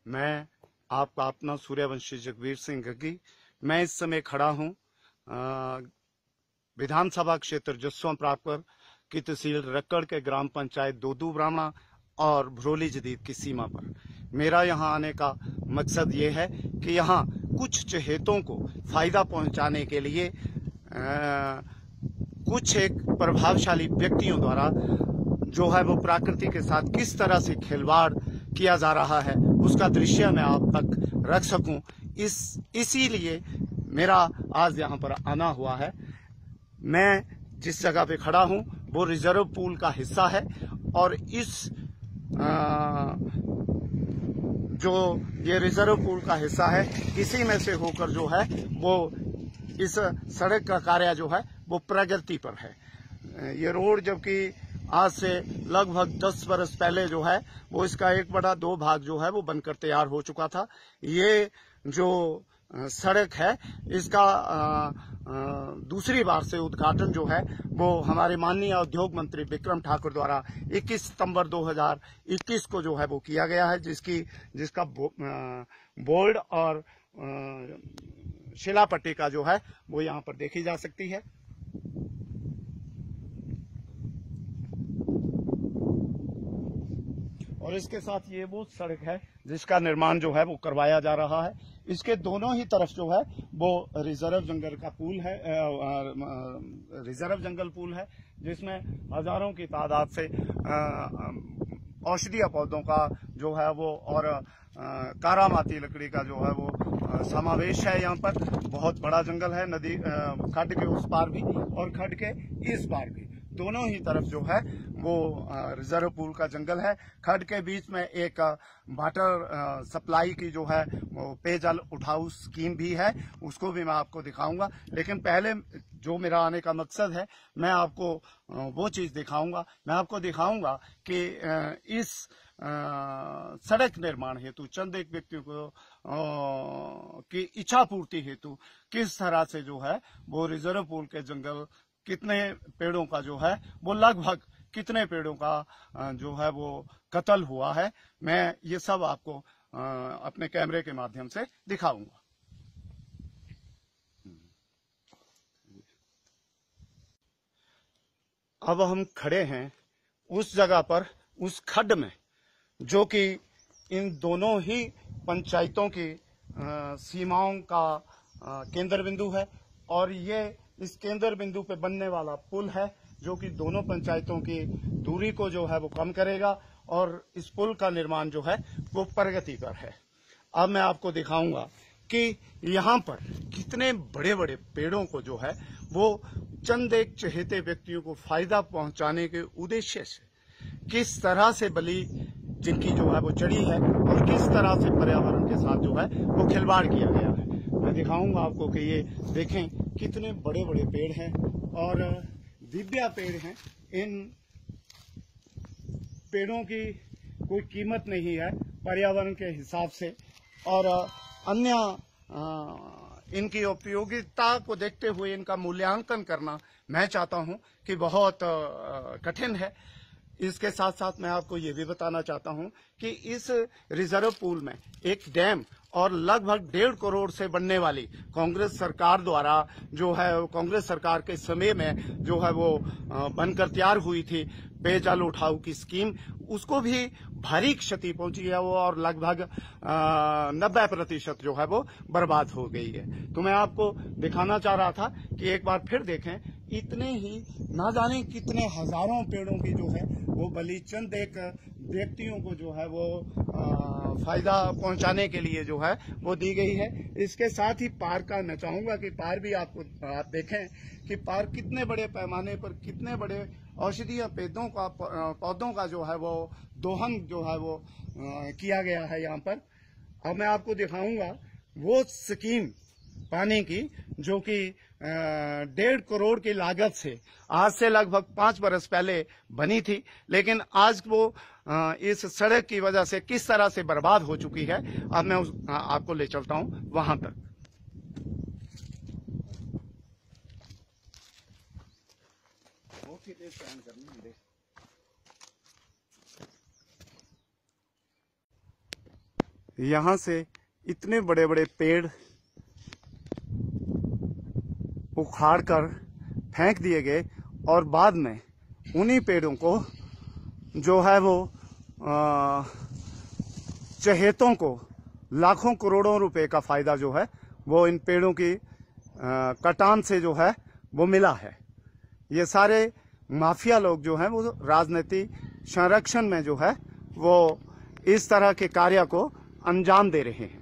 मैं आपका अपना सूर्यवंशी जगवीर सिंह गग्गी। मैं इस समय खड़ा हूं विधानसभा क्षेत्र जसवां प्रापर की तहसील रक्कड़ के ग्राम पंचायत दोदू ब्राह्मणा और भरोली जदीद की सीमा पर। मेरा यहां आने का मकसद ये है कि यहां कुछ चहेतों को फायदा पहुंचाने के लिए कुछ एक प्रभावशाली व्यक्तियों द्वारा जो है वो प्रकृति के साथ किस तरह से खिलवाड़ किया जा रहा है उसका दृश्य मैं आप तक रख सकूं, इसीलिए मेरा आज यहाँ पर आना हुआ है। मैं जिस जगह पे खड़ा हूँ वो रिजर्व पूल का हिस्सा है और इस जो ये रिजर्व पूल का हिस्सा है इसी में से होकर जो है वो इस सड़क का कार्य जो है वो प्रगति पर है। ये रोड जबकि आज से लगभग 10 बरस पहले जो है वो इसका 1/2 भाग जो है वो बनकर तैयार हो चुका था। ये जो सड़क है इसका दूसरी बार से उद्घाटन जो है वो हमारे माननीय उद्योग मंत्री विक्रम ठाकुर द्वारा 21 सितंबर 2021 को जो है वो किया गया है, जिसका बोर्ड और शिलापट्टी का जो है वो यहाँ पर देखी जा सकती है। और इसके साथ ये वो सड़क है जिसका निर्माण जो है वो करवाया जा रहा है। इसके दोनों ही तरफ जो है वो रिजर्व जंगल का पुल है, रिजर्व जंगल पुल है, जिसमें हजारों की तादाद से औषधीय पौधों का जो है वो और कारामाती लकड़ी का जो है वो समावेश है। यहाँ पर बहुत बड़ा जंगल है, नदी खड्ड के उस पार भी और खड्ड के इस पार भी, दोनों ही तरफ जो है वो रिजर्व पूल का जंगल है। खड्ड के बीच में एक वाटर सप्लाई की जो है वो पेयजल उठाऊ स्कीम भी है, उसको भी मैं आपको दिखाऊंगा। लेकिन पहले जो मेरा आने का मकसद है मैं आपको वो चीज दिखाऊंगा। मैं आपको दिखाऊंगा कि इस सड़क निर्माण हेतु चंद एक व्यक्तियों को की इच्छा पूर्ति हेतु किस तरह से जो है वो रिजर्व पूल के जंगल कितने पेड़ों का जो है वो लगभग कितने पेड़ों का जो है वो कत्ल हुआ है, मैं ये सब आपको अपने कैमरे के माध्यम से दिखाऊंगा। अब हम खड़े हैं उस जगह पर, उस खड्ड में, जो कि इन दोनों ही पंचायतों की सीमाओं का केंद्र बिंदु है और ये इस केंद्र बिंदु पे बनने वाला पुल है जो कि दोनों पंचायतों की दूरी को जो है वो कम करेगा और इस पुल का निर्माण जो है वो प्रगति पर है। अब मैं आपको दिखाऊंगा कि यहाँ पर कितने बड़े बड़े पेड़ों को जो है वो चंद एक चहेते व्यक्तियों को फायदा पहुंचाने के उद्देश्य से किस तरह से बलि जिनकी जो है वो चढ़ी है और किस तरह से पर्यावरण के साथ जो है वो खिलवाड़ किया गया है। मैं दिखाऊंगा आपको कि ये देखें कितने बड़े बड़े पेड़ हैं और दिव्या पेड़ हैं। इन पेड़ों की कोई कीमत नहीं है पर्यावरण के हिसाब से और अन्य इनकी उपयोगिता को देखते हुए इनका मूल्यांकन करना मैं चाहता हूं कि बहुत कठिन है। इसके साथ साथ मैं आपको ये भी बताना चाहता हूं कि इस रिजर्व पूल में एक डैम और लगभग 1.5 करोड़ से बनने वाली कांग्रेस सरकार द्वारा जो है कांग्रेस सरकार के समय में जो है वो बनकर तैयार हुई थी पेयजल उठाऊ की स्कीम, उसको भी भारी क्षति पहुंची है वो और लगभग 90% जो है वो बर्बाद हो गई है। तो मैं आपको दिखाना चाह रहा था कि एक बार फिर देखें, इतने ही ना जाने कितने हजारों पेड़ों की जो है वो बलि चंद एक व्यक्तियों को जो है वो फायदा पहुंचाने के लिए जो है वो दी गई है। इसके साथ ही पार्क का मैं चाहूंगा कि पार्क भी आप देखें कि पार्क कितने बड़े पैमाने पर कितने बड़े औषधीय पौधों का जो है वो दोहन जो है वो किया गया है यहाँ पर। अब मैं आपको दिखाऊंगा वो स्कीम पानी की जो कि 1.5 करोड़ की लागत से आज से लगभग 5 बरस पहले बनी थी, लेकिन आज वो इस सड़क की वजह से किस तरह से बर्बाद हो चुकी है। अब मैं आपको ले चलता हूं वहां तक। यहाँ से इतने बड़े बड़े पेड़ उखाड़ कर फेंक दिए गए और बाद में उन्हीं पेड़ों को जो है वो चहेतों को लाखों करोड़ों रुपए का फायदा जो है वो इन पेड़ों की कटान से जो है वो मिला है। ये सारे माफिया लोग जो हैं वो राजनीति संरक्षण में जो है वो इस तरह के कार्य को अंजाम दे रहे हैं।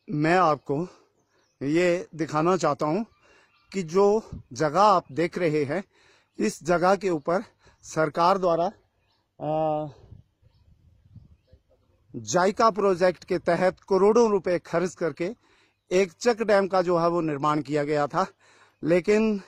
मैं आपको ये दिखाना चाहता हूं कि जो जगह आप देख रहे हैं इस जगह के ऊपर सरकार द्वारा जायका प्रोजेक्ट के तहत करोड़ों रुपए खर्च करके एक चेक डैम का जो है वो निर्माण किया गया था, लेकिन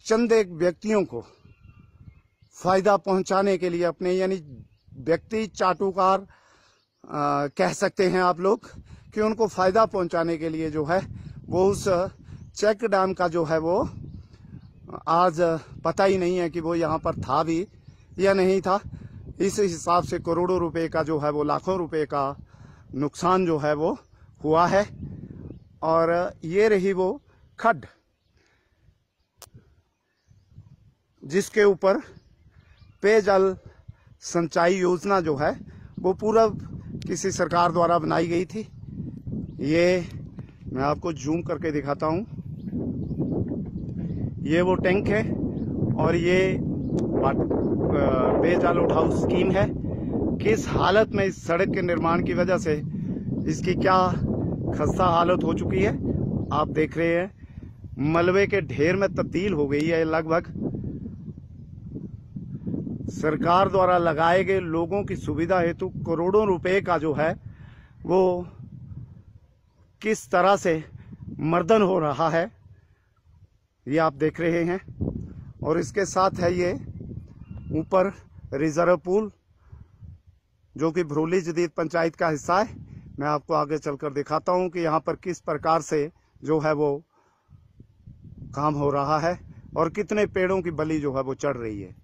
चंद एक व्यक्तियों को फायदा पहुंचाने के लिए अपने यानी व्यक्ति चाटुकार कह सकते हैं आप लोग कि उनको फायदा पहुंचाने के लिए जो है वो उस चेक डैम का जो है वो आज पता ही नहीं है कि वो यहाँ पर था भी या नहीं था। इस हिसाब से करोड़ों रुपए का जो है वो लाखों रुपए का नुकसान जो है वो हुआ है। और ये रही वो खड्ड जिसके ऊपर पेयजल सिंचाई योजना जो है वो पूरा किसी सरकार द्वारा बनाई गई थी। ये मैं आपको जूम करके दिखाता हूँ। ये वो टैंक है और ये पेयजल उठाऊ स्कीम है। किस हालत में इस सड़क के निर्माण की वजह से इसकी क्या खस्ता हालत हो चुकी है आप देख रहे हैं, मलबे के ढेर में तब्दील हो गई है लगभग। सरकार द्वारा लगाए गए लोगों की सुविधा हेतु करोड़ों रुपए का जो है वो किस तरह से मर्दन हो रहा है ये आप देख रहे हैं। और इसके साथ है ये ऊपर रिजर्व पुल जो कि भरोली जदीद पंचायत का हिस्सा है। मैं आपको आगे चलकर दिखाता हूं कि यहाँ पर किस प्रकार से जो है वो काम हो रहा है और कितने पेड़ों की बलि जो है वो चढ़ रही है।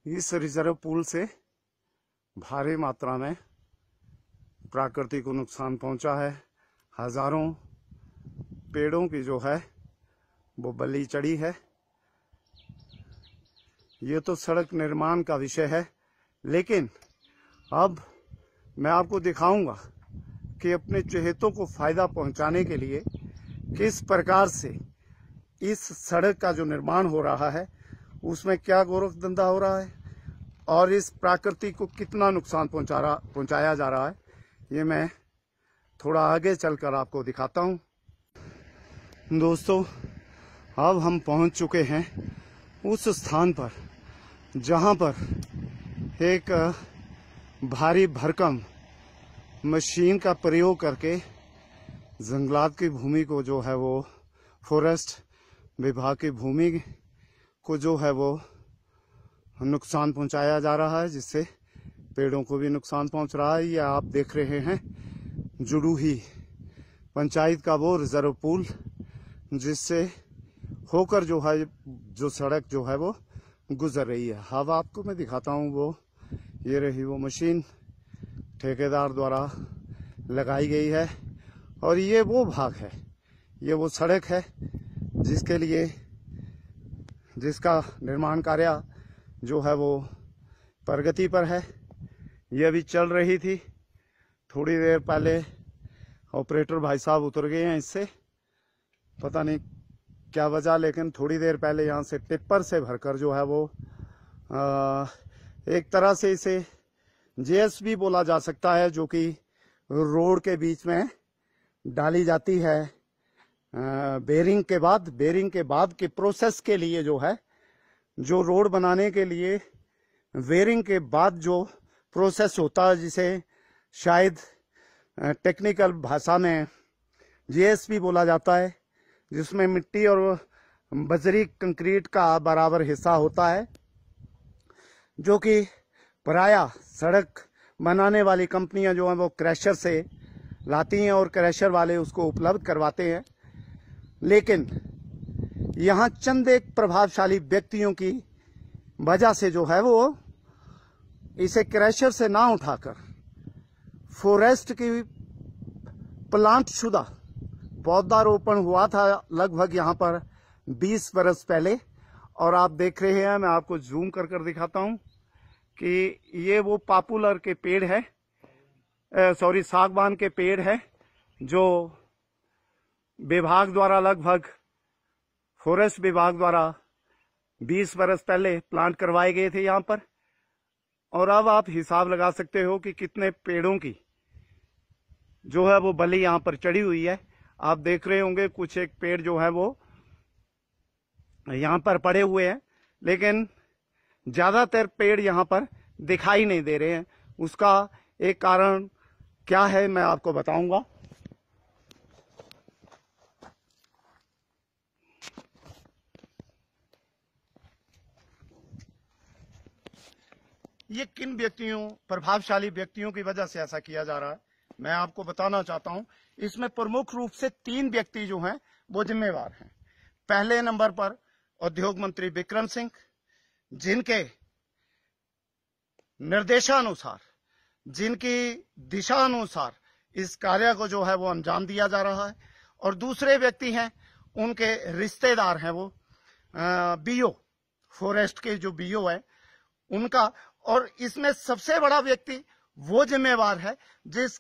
इस रिजर्व पुल से भारी मात्रा में प्रकृति को नुकसान पहुंचा है। हजारों पेड़ों की जो है वो बलि चढ़ी है। ये तो सड़क निर्माण का विषय है, लेकिन अब मैं आपको दिखाऊंगा कि अपने चहेतों को फायदा पहुंचाने के लिए किस प्रकार से इस सड़क का जो निर्माण हो रहा है उसमें क्या गोरखधंधा हो रहा है और इस प्रकृति को कितना नुकसान पहुंचाया जा रहा है। ये मैं थोड़ा आगे चलकर आपको दिखाता हूं। दोस्तों, अब हम पहुंच चुके हैं उस स्थान पर जहां पर एक भारी भरकम मशीन का प्रयोग करके जंगलात की भूमि को जो है वो फॉरेस्ट विभाग की भूमि को जो है वो नुकसान पहुंचाया जा रहा है, जिससे पेड़ों को भी नुकसान पहुंच रहा है। ये आप देख रहे हैं जुड़ूही पंचायत का वो रिजर्व पुल जिससे होकर जो है जो सड़क जो है वो गुजर रही है। अब आपको मैं दिखाता हूँ वो ये रही वो मशीन ठेकेदार द्वारा लगाई गई है और ये वो भाग है, ये वो सड़क है जिसके लिए जिसका निर्माण कार्य जो है वो प्रगति पर है। ये अभी चल रही थी, थोड़ी देर पहले ऑपरेटर भाई साहब उतर गए हैं इससे, पता नहीं क्या वजह, लेकिन थोड़ी देर पहले यहाँ से टिप्पर से भरकर जो है वो एक तरह से इसे जेएसबी बोला जा सकता है, जो कि रोड के बीच में डाली जाती है बेरिंग के बाद के प्रोसेस के लिए जो है, जो रोड बनाने के लिए वेयरिंग के बाद जो प्रोसेस होता है जिसे शायद टेक्निकल भाषा में जेएसपी बोला जाता है, जिसमें मिट्टी और बजरी कंक्रीट का बराबर हिस्सा होता है, जो कि प्रायः सड़क बनाने वाली कंपनियां जो हैं वो क्रैशर से लाती हैं और क्रैशर वाले उसको उपलब्ध करवाते हैं। लेकिन यहाँ चंद एक प्रभावशाली व्यक्तियों की वजह से जो है वो इसे क्रैशर से ना उठाकर फॉरेस्ट की प्लांट शुदा पौधारोपण हुआ था लगभग यहाँ पर 20 बरस पहले। और आप देख रहे हैं, मैं आपको जूम कर दिखाता हूँ कि ये वो पॉपुलर के पेड़ है, सागवान के पेड़ है, जो विभाग द्वारा लगभग फॉरेस्ट विभाग द्वारा 20 बरस पहले प्लांट करवाए गए थे यहाँ पर। और अब आप हिसाब लगा सकते हो कि कितने पेड़ों की जो है वो बलि यहाँ पर चढ़ी हुई है। आप देख रहे होंगे कुछ एक पेड़ जो है वो यहाँ पर पड़े हुए हैं, लेकिन ज्यादातर पेड़ यहाँ पर दिखाई नहीं दे रहे हैं। उसका एक कारण क्या है मैं आपको बताऊंगा। ये किन व्यक्तियों, प्रभावशाली व्यक्तियों की वजह से ऐसा किया जा रहा है, मैं आपको बताना चाहता हूं। इसमें प्रमुख रूप से 3 व्यक्ति जो हैं वो जिम्मेवार हैं। पहले नंबर पर उद्योग मंत्री बिक्रम सिंह, जिनके निर्देशानुसार, जिनकी दिशा अनुसार इस कार्य को जो है वो अंजाम दिया जा रहा है। और दूसरे व्यक्ति हैं, उनके रिश्तेदार हैं, वो बीओ, फॉरेस्ट के जो बीओ है उनका। और इसमें सबसे बड़ा व्यक्ति वो जिम्मेवार है जिस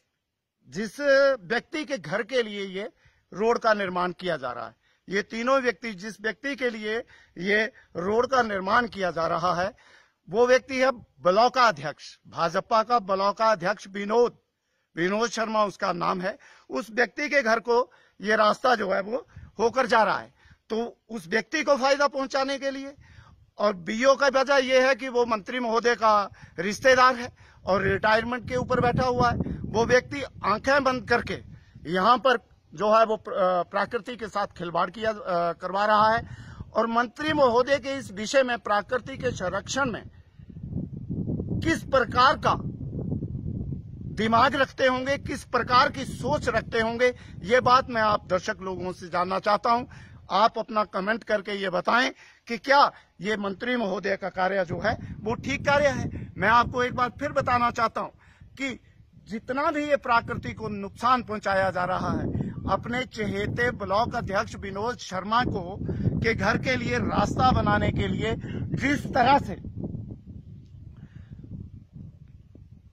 व्यक्ति के घर के लिए ये रोड का निर्माण किया जा रहा है। ये तीनों व्यक्ति, जिस व्यक्ति के लिए ये रोड का निर्माण किया जा रहा है, वो व्यक्ति है ब्लॉकाध्यक्ष, भाजपा का ब्लॉकाध्यक्ष विनोद शर्मा उसका नाम है। उस व्यक्ति के घर को ये रास्ता जो है वो होकर जा रहा है, तो उस व्यक्ति को फायदा पहुंचाने के लिए। और बीओ का वजह यह है कि वो मंत्री महोदय का रिश्तेदार है और रिटायरमेंट के ऊपर बैठा हुआ है। वो व्यक्ति आंखें बंद करके यहाँ पर जो है वो प्रकृति के साथ खिलवाड़ करवा रहा है। और मंत्री महोदय के इस विषय में, प्रकृति के संरक्षण में किस प्रकार का दिमाग रखते होंगे, किस प्रकार की सोच रखते होंगे, ये बात मैं आप दर्शक लोगों से जानना चाहता हूं। आप अपना कमेंट करके ये बताएं कि क्या ये मंत्री महोदय का कार्य जो है वो ठीक कार्य है। मैं आपको एक बार फिर बताना चाहता हूं कि जितना भी ये प्रकृति को नुकसान पहुंचाया जा रहा है, अपने चहेते ब्लॉक अध्यक्ष विनोद शर्मा को के घर के लिए रास्ता बनाने के लिए जिस तरह से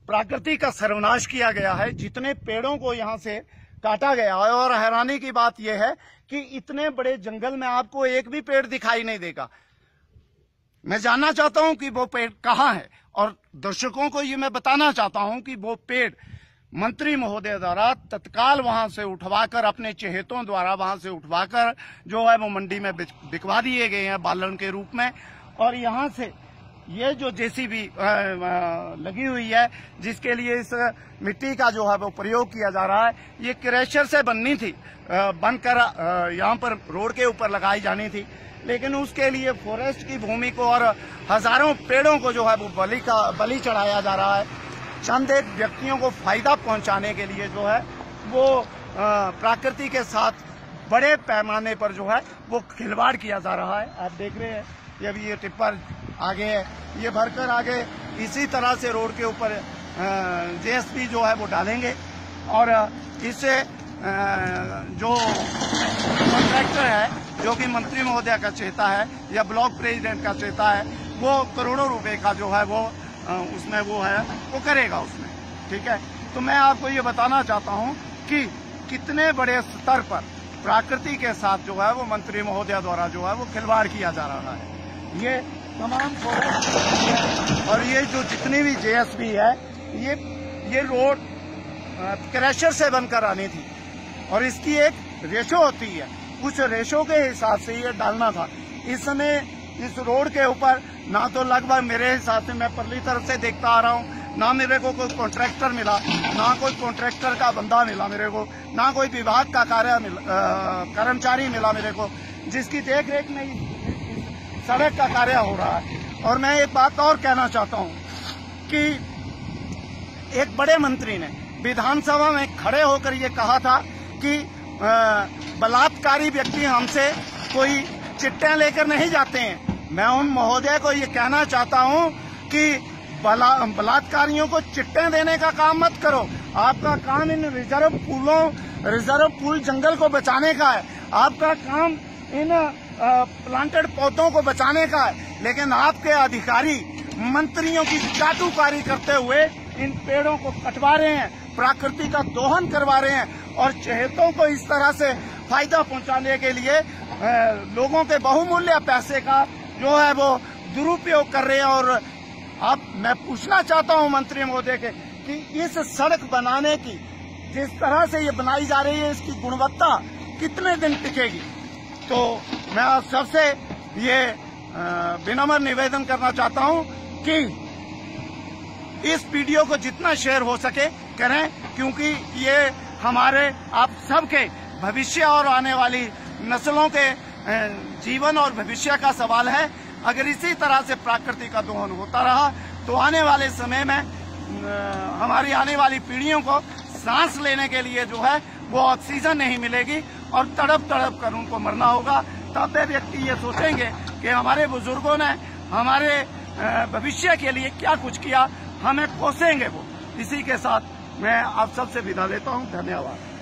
प्रकृति का सर्वनाश किया गया है, जितने पेड़ों को यहां से काटा गया है। और हैरानी की बात यह है कि इतने बड़े जंगल में आपको एक भी पेड़ दिखाई नहीं देगा। मैं जानना चाहता हूं कि वो पेड़ कहां है, और दर्शकों को ये मैं बताना चाहता हूं कि वो पेड़ मंत्री महोदय द्वारा तत्काल वहां से उठवाकर, अपने चहेतों द्वारा वहां से उठवाकर जो है वो मंडी में बिकवा दिए गए हैं बालन के रूप में। और यहां से ये जो जेसीबी लगी हुई है, जिसके लिए इस मिट्टी का जो है वो प्रयोग किया जा रहा है, ये क्रैशर से बननी थी, बनकर यहाँ पर रोड के ऊपर लगाई जानी थी। लेकिन उसके लिए फॉरेस्ट की भूमि को और हजारों पेड़ों को जो है वो बलि चढ़ाया जा रहा है। चंद एक व्यक्तियों को फायदा पहुंचाने के लिए जो है वो प्रकृति के साथ बड़े पैमाने पर जो है वो खिलवाड़ किया जा रहा है। आप देख रहे हैं, ये अभी ये टिप्पर आगे है, ये भरकर आगे इसी तरह से रोड के ऊपर जेएसपी जो है वो डालेंगे। और इससे जो कॉन्ट्रैक्टर है, जो कि मंत्री महोदय का चेता है या ब्लॉक प्रेसिडेंट का चेता है, वो करोड़ों रुपए का जो है वो उसमें वो है वो करेगा उसमें। ठीक है, तो मैं आपको ये बताना चाहता हूँ कि कितने बड़े स्तर पर प्रकृति के साथ जो है वो मंत्री महोदय द्वारा जो है वो खिलवाड़ किया जा रहा है। ये तमाम फॉरेस्ट और ये जो जितनी भी जेएसपी है, ये रोड क्रैशर से बनकर आनी थी और इसकी एक रेशो होती है, उस रेशो के हिसाब से ये डालना था। इसने इस रोड के ऊपर ना तो लगभग मेरे हिसाब से, मैं परली तरफ से देखता आ रहा हूँ, ना मेरे को कोई कॉन्ट्रैक्टर मिला, ना कोई कॉन्ट्रैक्टर का बंदा मिला मेरे को, ना कोई विभाग का कर्मचारी मिला मेरे को, जिसकी देख रेख में सड़क का कार्य हो रहा है। और मैं एक बात और कहना चाहता हूँ कि एक बड़े मंत्री ने विधानसभा में खड़े होकर ये कहा था कि बलात्कारी व्यक्ति हमसे कोई चिट्ठियां लेकर नहीं जाते हैं। मैं उन महोदय को ये कहना चाहता हूँ कि बलात्कारियों को चिट्टे देने का काम मत करो। आपका काम इन रिजर्व पुल जंगल को बचाने का है। आपका काम इन प्लांटेड पौधों को बचाने का है। लेकिन आपके अधिकारी मंत्रियों की चाटुकारी करते हुए इन पेड़ों को कटवा रहे हैं, प्रकृति का दोहन करवा रहे हैं और चहेतों को इस तरह से फायदा पहुंचाने के लिए लोगों के बहुमूल्य पैसे का जो है वो दुरुपयोग कर रहे हैं। और अब मैं पूछना चाहता हूं मंत्री महोदय के कि इस सड़क बनाने की जिस तरह से ये बनाई जा रही है, इसकी गुणवत्ता कितने दिन टिकेगी। तो मैं आप सबसे ये विनम्र निवेदन करना चाहता हूं कि इस वीडियो को जितना शेयर हो सके करें, क्योंकि ये हमारे आप सबके भविष्य और आने वाली नस्लों के जीवन और भविष्य का सवाल है। अगर इसी तरह से प्रकृति का दोहन होता रहा तो आने वाले समय में हमारी आने वाली पीढ़ियों को सांस लेने के लिए जो है वो ऑक्सीजन नहीं मिलेगी और तड़प तड़प कर उनको मरना होगा। तब वे व्यक्ति ये सोचेंगे कि हमारे बुजुर्गों ने हमारे भविष्य के लिए क्या कुछ किया, हमें कोसेंगे वो। इसी के साथ मैं आप सबसे विदा लेता हूँ। धन्यवाद।